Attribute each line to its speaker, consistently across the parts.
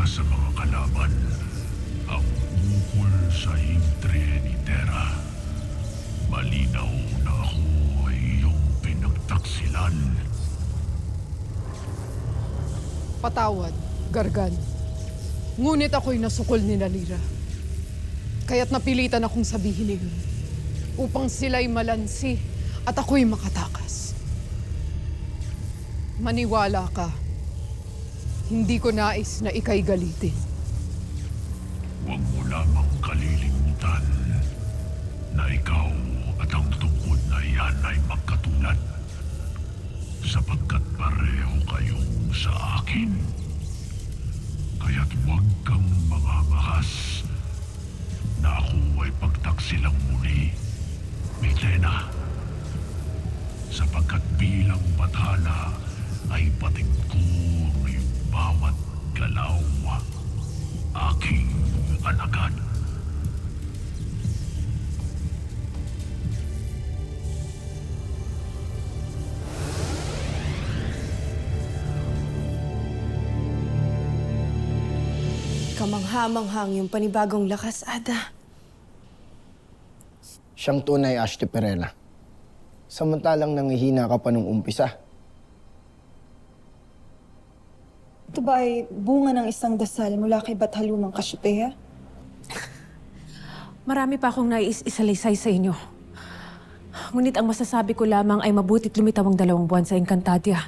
Speaker 1: sa mga kalaban ang ukol sa himtre ni Terra. Malinaw na ako ay iyong pinagtaksilan.
Speaker 2: Patawad, Gargan. Ngunit ako'y nasukol ni Nalira. Kaya't napilitan akong sabihin iyon upang sila'y malansi at ako'y makatakas. Maniwala ka. Hindi ko nais na ika'y galitin.
Speaker 1: Huwag mo lamang kalilimutan na ikaw at ang tungkod na iyan ay magkatulad. Sapagkat pareho kayong sa akin. Kaya't huwag kang mangangahas na ako ay pagtaksilang muli, Mitena. Sapagkat bilang bathala ay patid ko ang iyong bawat galaw. Aking alagad.
Speaker 3: Kamangha-manghang yung panibagong lakas, Ada.
Speaker 4: Siyang tunay, Ashley Perela. Samantalang nangihina ka pa nung umpisa.
Speaker 5: Ito ba ay bunga ng isang dasal mula kay Bathalumang Cassiopeia?
Speaker 6: Marami pa akong nais-isalaysay sa inyo. Ngunit ang masasabi ko lamang ay mabutit lumitaw ang 2 buwan sa Encantadia.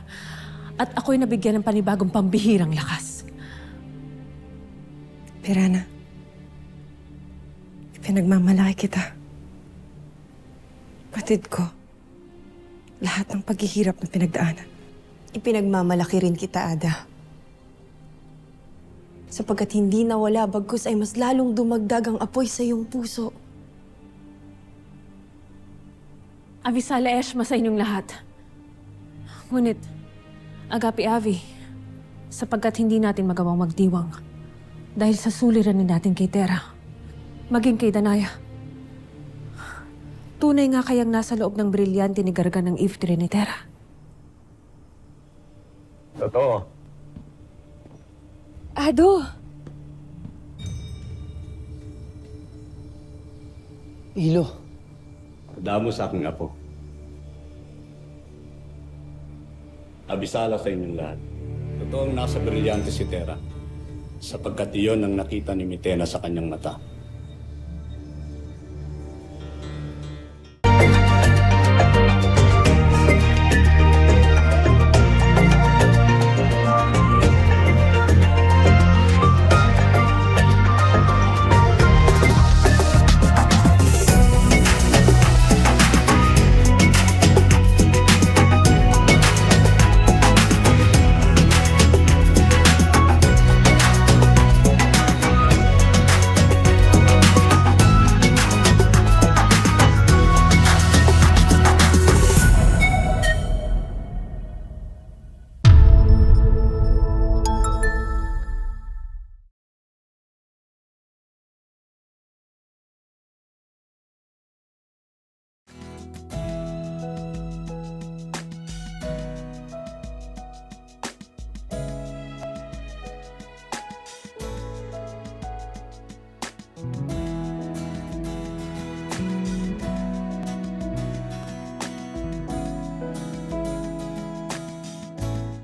Speaker 6: At ako'y nabigyan ng panibagong pambihirang lakas.
Speaker 3: Pirana, ipinagmamalaki kita. Patid ko, lahat ng paghihirap na pinagdaanan. Ipinagmamalaki rin kita, Ada. Sapagkat hindi nawala bagkus ay mas lalong dumagdag ang apoy sa iyong puso.
Speaker 6: Avisala Eshma sa inyong lahat. Ngunit, agapi Avi, sapagkat hindi natin magawang magdiwang dahil sa suliranin natin kay Terra, maging kay Danaya. Tunay nga kayang nasa loob ng brilyante ni Gargan ng iftre ni Terra.
Speaker 7: Totoo.
Speaker 6: Ado!
Speaker 4: Ilo,
Speaker 7: Damo sa aking apo. Abisala sa inyong lahat. Totoong nasa brilyante si Terra, sapagkat iyon ang nakita ni Mitena sa kanyang mata.